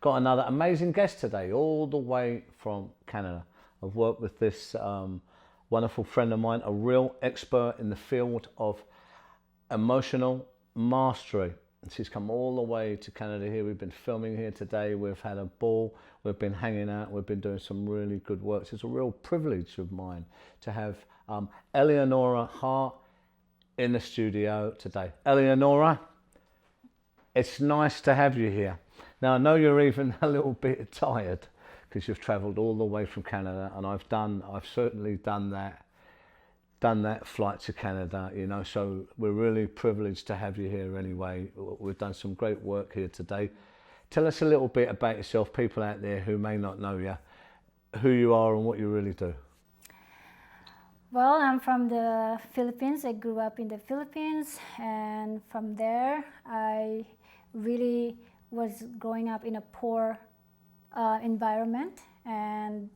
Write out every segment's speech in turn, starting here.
Got another amazing guest today, all the way from Canada. I've worked with this wonderful friend of mine, a real expert in the field of emotional mastery. And she's come all the way to Canada here. We've been filming here today. We've had a ball. We've been hanging out. We've been doing some really good work. It's a real privilege of mine to have Eleanora Heart in the studio today. Eleanora, it's nice to have you here. Now, I know you're even a little bit tired because you've travelled all the way from Canada, and I've certainly done that flight to Canada, you know, so we're really privileged to have you here anyway. We've done some great work here today. Tell us a little bit about yourself, people out there who may not know you, who you are and what you really do. Well, I'm from the Philippines. I grew up in the Philippines, and from there I really was growing up in a poor environment, and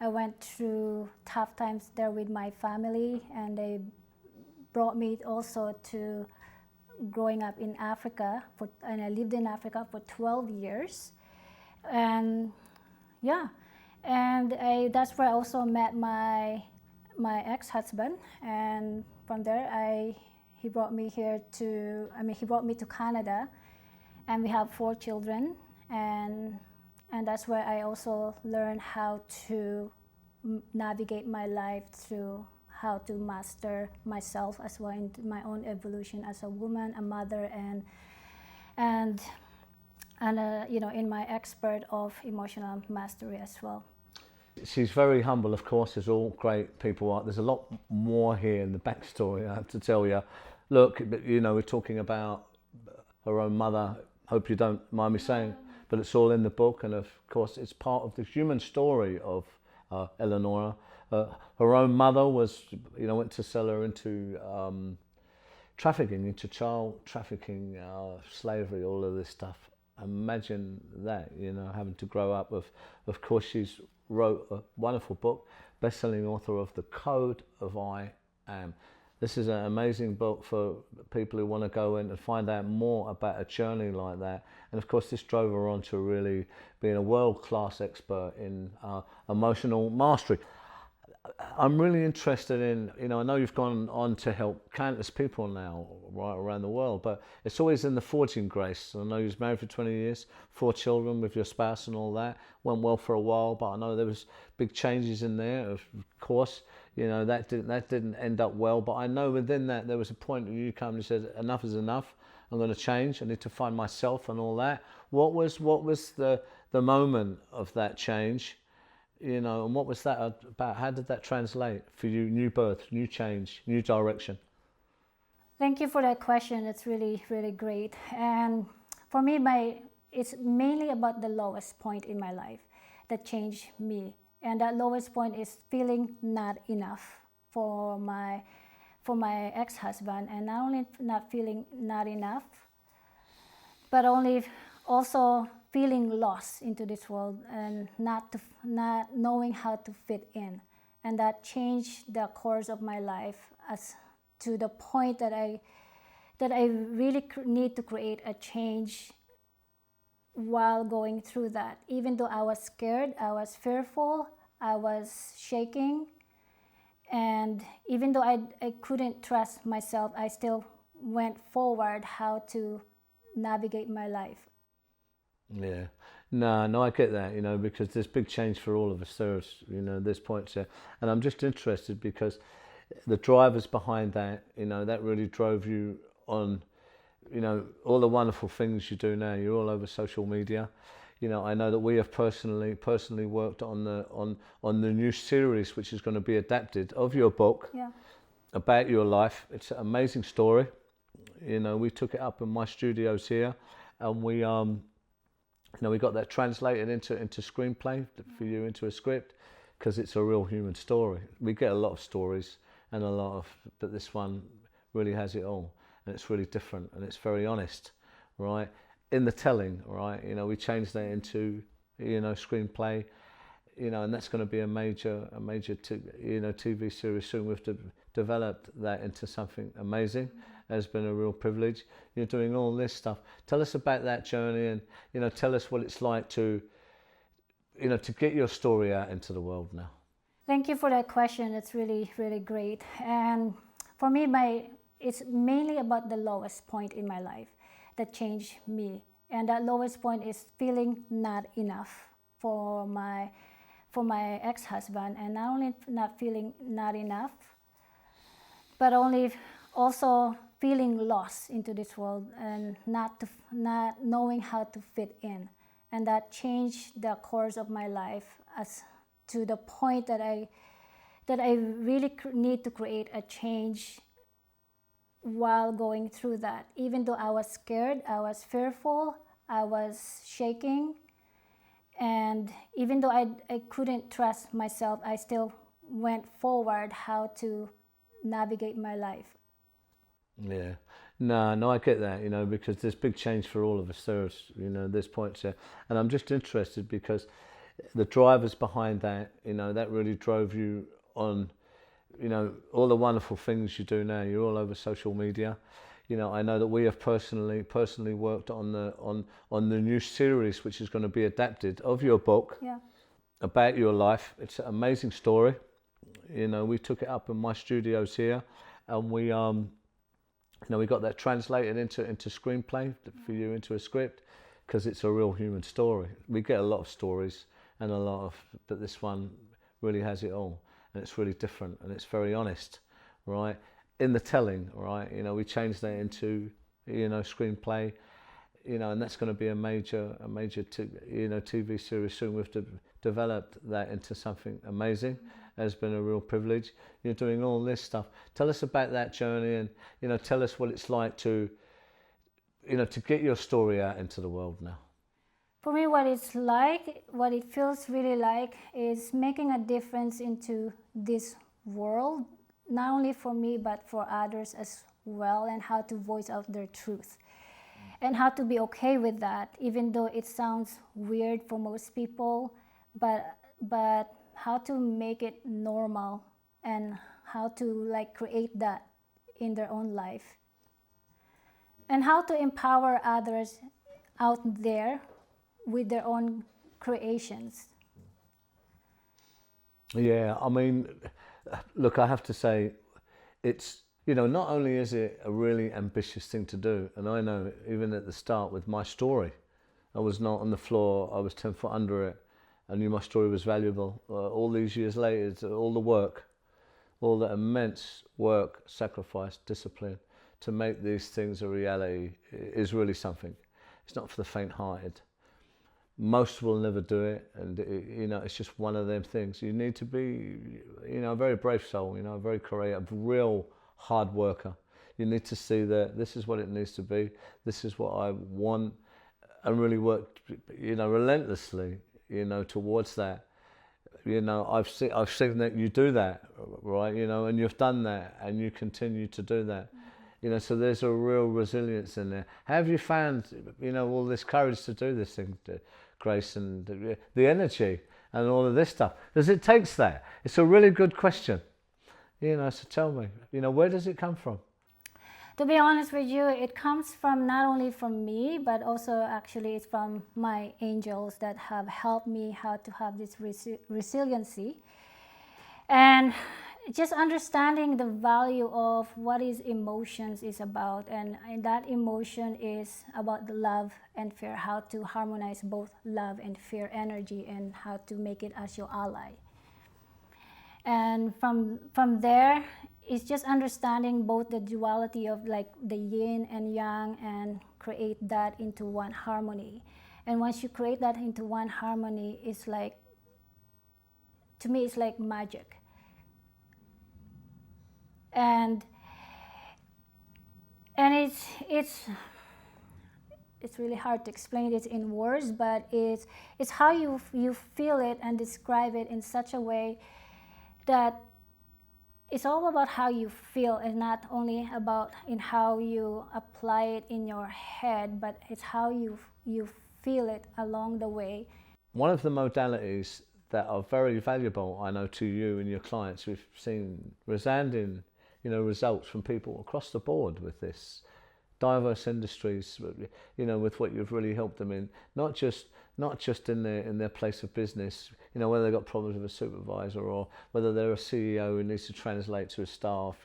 I went through tough times there with my family, and they brought me also to growing up in Africa, and I lived in Africa for 12 years, and yeah, and that's where I also met my ex-husband, and from there he brought me to Canada, and we have 4 children, and that's where I also learned how to navigate my life through how to master myself as well in my own evolution as a woman, a mother, and you know, in my expert of emotional mastery as well. She's very humble, of course, as all great people are. There's a lot more here in the backstory, I have to tell you. Look, you know, we're talking about her own mother. Hope you don't mind me saying, but it's all in the book, and of course it's part of the human story of Eleanora. Her own mother was, you know, went to sell her into trafficking, into child trafficking, slavery, all of this stuff. Imagine that, you know, having to grow up with. Of course, she's wrote a wonderful book, best-selling author of The Code of I Am. This is an amazing book for people who want to go in and find out more about a journey like that. And of course, this drove her on to really being a world-class expert in emotional mastery. I'm really interested in, you know, I know you've gone on to help countless people now right around the world, but it's always in the forging, Grace. I know you was married for 20 years, 4 children with your spouse and all that. Went well for a while, but I know there was big changes in there, of course. You know, that didn't end up well, but I know within that there was a point where you come and said, enough is enough. I'm going to change. I need to find myself and all that. What was the moment of that change? You know, and what was that about? How did that translate for you? New birth, new change, new direction. Thank you for that question. It's really, really great. And for me, it's mainly about the lowest point in my life that changed me. And that lowest point is feeling not enough for my ex-husband, and not only not feeling not enough, but also feeling lost into this world and not knowing how to fit in. And that changed the course of my life as to the point that I really need to create a change while going through that. Even though I was scared, I was fearful, I was shaking, and even though I couldn't trust myself, I still went forward how to navigate my life. Yeah, no, I get that, you know, because there's big change for all of us. There's, you know, there's points there, and I'm just interested because the drivers behind that, you know, that really drove you on, you know, all the wonderful things you do now. You're all over social media. You know, I know that we have personally worked on the new series, which is going to be adapted of your book, Yeah. about your life. It's an amazing story. You know, we took it up in my studios here, and we you know, we got that translated into screenplay for you, into a script, because it's a real human story. We get a lot of stories and but this one really has it all, and it's really different, and it's very honest, right? In the telling, right? You know, we changed that into, you know, screenplay, you know, and that's going to be a major you know, TV series soon. We've developed that into something amazing, has been a real privilege. You're doing all this stuff. Tell us about that journey, and tell us what it's like to to get your story out into the world now. Thank you for that question. It's really, really great. And for me, it's mainly about the lowest point in my life that changed me. And that lowest point is feeling not enough for my ex-husband, and not only not feeling not enough, but also feeling lost into this world and not knowing how to fit in. And that changed the course of my life as to the point that I really need to create a change while going through that. Even though I was scared, I was fearful, I was shaking, and even though I couldn't trust myself, I still went forward how to navigate my life. Yeah, no, I get that, because there's big change for all of us. There's, there's points there, and I'm just interested because the drivers behind that, that really drove you on, all the wonderful things you do now. You're all over social media. I know that we have personally worked on the new series, which is going to be adapted of your book. Yeah. About your life. It's an amazing story. We took it up in my studios here, and we we got that translated into screenplay for you, into a script, because it's a real human story. We get a lot of stories and but this one really has it all, and it's really different, and it's very honest, right? In the telling, right? We changed that into, screenplay, and that's going to be a major TV series soon. We've developed that into something amazing. It's been a real privilege. You're doing all this stuff. Tell us about that journey, and tell us what it's like to get your story out into the world now. For me, what it feels really like is making a difference into this world, not only for me but for others as well, and how to voice out their truth and how to be okay with that, even though it sounds weird for most people, but how to make it normal and how to create that in their own life, and how to empower others out there with their own creations. Yeah, I mean, look, I have to say, it's, not only is it a really ambitious thing to do, and I know even at the start with my story, I was not on the floor, I was 10 foot under it, I knew my story was valuable. All these years later, it's all the work, all the immense work, sacrifice, discipline to make these things a reality is really something. It's not for the faint-hearted. Most will never do it, and it's just one of them things. You need to be, a very brave soul, a very creative, real hard worker. You need to see that this is what it needs to be. This is what I want, and really work, relentlessly, towards that. I've seen that you do that, right? And you've done that, and you continue to do that. So there's a real resilience in there. How have you found, all this courage to do this thing, Grace, and the energy and all of this stuff? Because it takes that. It's a really good question. So tell me, where does it come from? To be honest with you, it comes from not only from me, but also actually it's from my angels that have helped me how to have this resiliency. And just understanding the value of what is emotions is about, and that emotion is about the love and fear, how to harmonize both love and fear energy and how to make it as your ally. And from there, it's just understanding both the duality of the yin and yang and create that into one harmony. And once you create that into one harmony, it's to me, it's like magic. And it's really hard to explain it in words, but it's how you feel it and describe it in such a way that it's all about how you feel, and not only about in how you apply it in your head, but it's how you feel it along the way. One of the modalities that are very valuable, I know, to you and your clients, we've seen resounding, results from people across the board with this. Diverse industries, with what you've really helped them in, not just in their place of business, whether they've got problems with a supervisor or whether they're a CEO who needs to translate to his staff,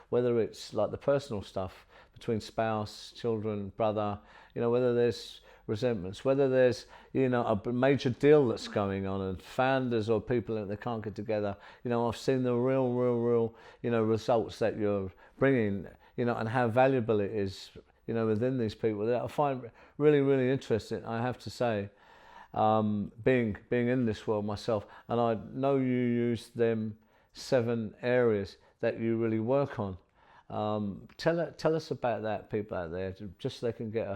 whether it's like the personal stuff between spouse, children, brother, whether there's resentments, whether there's a major deal that's going on and founders or people that they can't get together. I've seen the real results that you're bringing, and how valuable it is, within these people that I find really interesting. I have to say, being in this world myself, and I know you use them 7 areas that you really work on. Tell us about that, people out there, just so they can get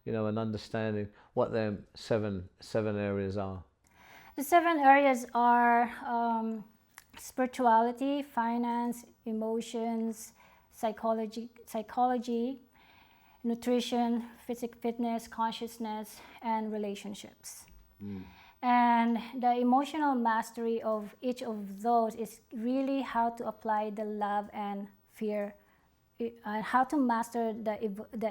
an understanding what them seven areas are. The 7 areas are spirituality, finance, emotions, psychology, nutrition, fitness, consciousness, and relationships. And the emotional mastery of each of those is really how to apply the love and fear, and how to master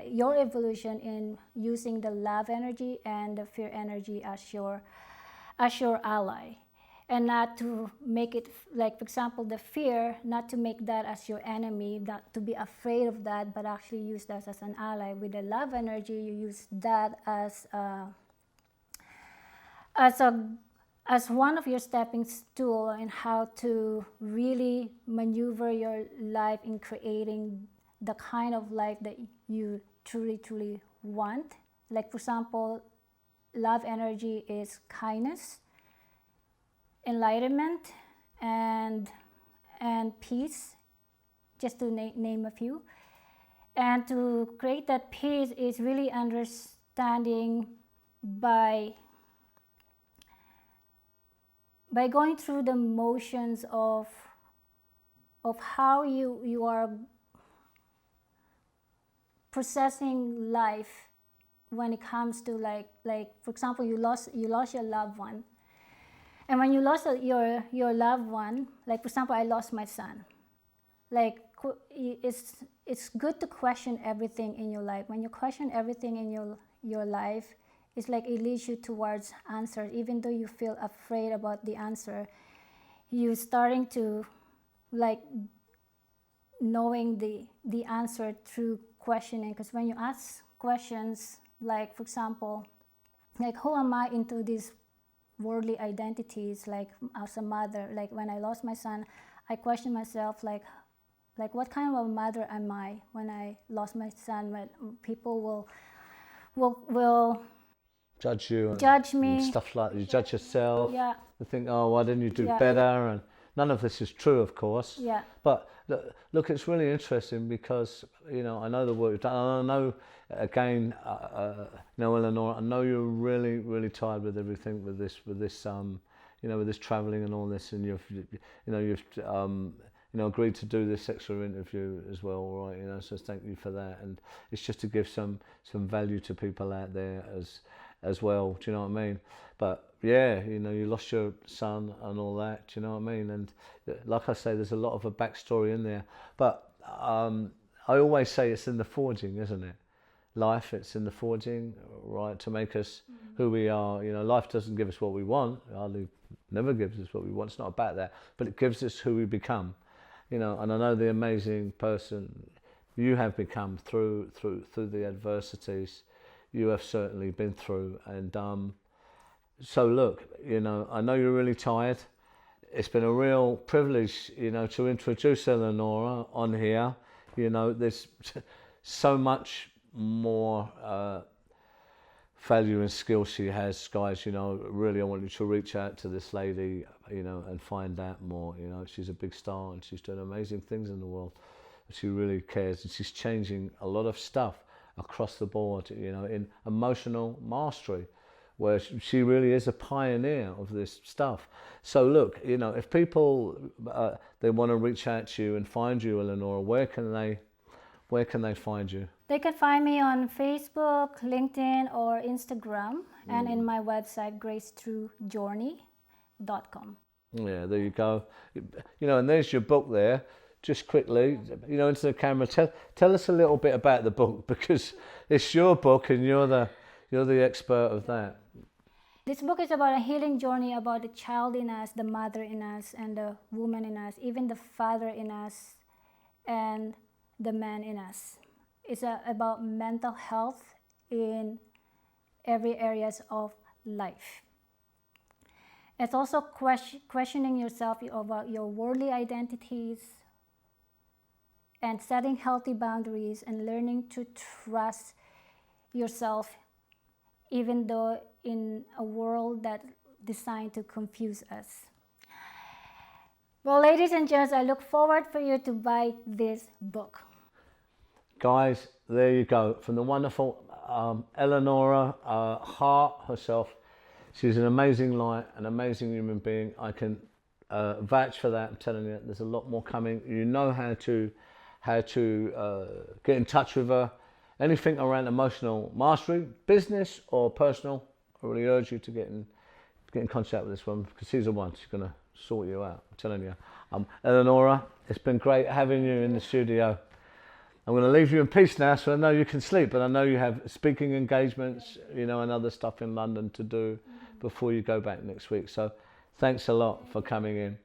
your evolution in using the love energy and the fear energy as your ally, and not to make it, like for example the fear, not to make that as your enemy, not to be afraid of that, but actually use that as an ally. With the love energy, you use that as one of your stepping stool in how to really maneuver your life in creating the kind of life that you truly want. Like for example, love energy is kindness, enlightenment, and peace, just to name a few. And to create that peace is really understanding by going through the motions of how you are processing life when it comes to like for example, you lost your loved one. And when you lost your loved one, like for example, I lost my son. Like it's good to question everything in your life. When you question everything in your life, it's like it leads you towards answers. Even though you feel afraid about the answer, you're starting to like knowing the answer through questioning. Because when you ask questions, like for example, like who am I into these worldly identities, like as a mother. Like when I lost my son, I questioned myself, like what kind of a mother am I when I lost my son? When people will judge you, judge me, and stuff like that. You judge yourself. Yeah. You think, oh, why didn't you do better? And none of this is true, of course. Yeah. But look, it's really interesting because I know the work you've done. And I know, again, Eleanor, I know you're really tired with everything, with this with this travelling and all this, and you've agreed to do this extra interview as well, right? So thank you for that. And it's just to give some value to people out there as well. Do you know what I mean? But yeah, you lost your son and all that. Do you know what I mean? And like I say, there's a lot of a backstory in there. But I always say it's in the forging, isn't it? Life, it's in the forging, right, to make us who we are. Life doesn't give us what we want. Hardly never gives us what we want. It's not about that, but it gives us who we become. And I know the amazing person you have become through the adversities you have certainly been through. And so look, I know you're really tired. It's been a real privilege, to introduce Eleanor on here. There's so much more value and skill she has, guys. Really I want you to reach out to this lady, and find out more. She's a big star and she's doing amazing things in the world. She really cares, and she's changing a lot of stuff across the board, in emotional mastery, where she really is a pioneer of this stuff. So look, if people they want to reach out to you and find you, Eleanor, where can they find you? They can find me on Facebook, LinkedIn, or Instagram, and in my website, gracetruejourney.com. Yeah, there you go. And there's your book there. just quickly, into the camera, tell us a little bit about the book, because it's your book and you're the expert of that. This book is about a healing journey about the child in us, the mother in us, and the woman in us, even the father in us, and the man in us. It's about mental health in every areas of life. It's also questioning yourself about your worldly identities and setting healthy boundaries and learning to trust yourself, even though in a world that's designed to confuse us. Well, ladies and gents, I look forward for you to buy this book. Guys, there you go. From the wonderful Eleanora Heart herself. She's an amazing light, an amazing human being. I can vouch for that. I'm telling you, there's a lot more coming. You know how to get in touch with her. Anything around emotional mastery, business or personal, I really urge you to get in contact with this one, because she's the one. She's going to sort you out. I'm telling you. Eleanora, it's been great having you in the studio. I'm going to leave you in peace now, so I know you can sleep, but I know you have speaking engagements, and other stuff in London to do before you go back next week. So thanks a lot for coming in.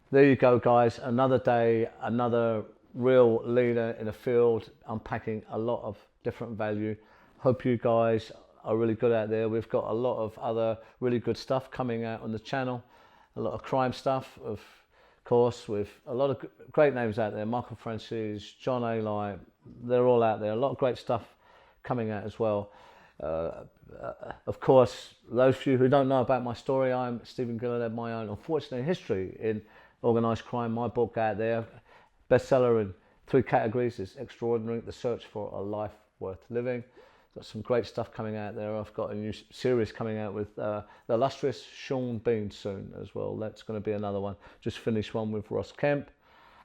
There you go, guys. Another day, another real leader in a field, unpacking a lot of different value. Hope you guys are really good out there. We've got a lot of other really good stuff coming out on the channel, a lot of crime stuff, of course, with a lot of great names out there. Michael Francis, John Eli, they're all out there. A lot of great stuff coming out as well. Of course, those of you who don't know about my story, I'm Stephen Gillard, my own unfortunate history in organised crime. My book out there, bestseller in 3 categories, is Extraordinary: The Search for a Life Worth Living. Got some great stuff coming out there. I've got a new series coming out with the illustrious Sean Bean soon as well. That's going to be another one. Just finished one with Ross Kemp.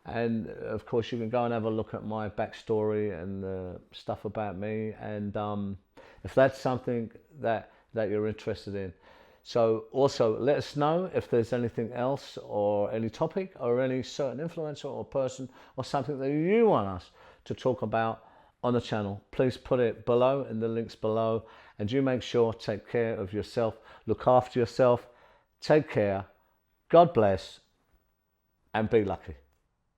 And of course, you can go and have a look at my backstory and stuff about me. And if that's something that you're interested in. So also let us know if there's anything else, or any topic, or any certain influencer or person or something that you want us to talk about on the channel. Please put it below in the links below, and you make sure, take care of yourself, look after yourself, take care, God bless, and be lucky.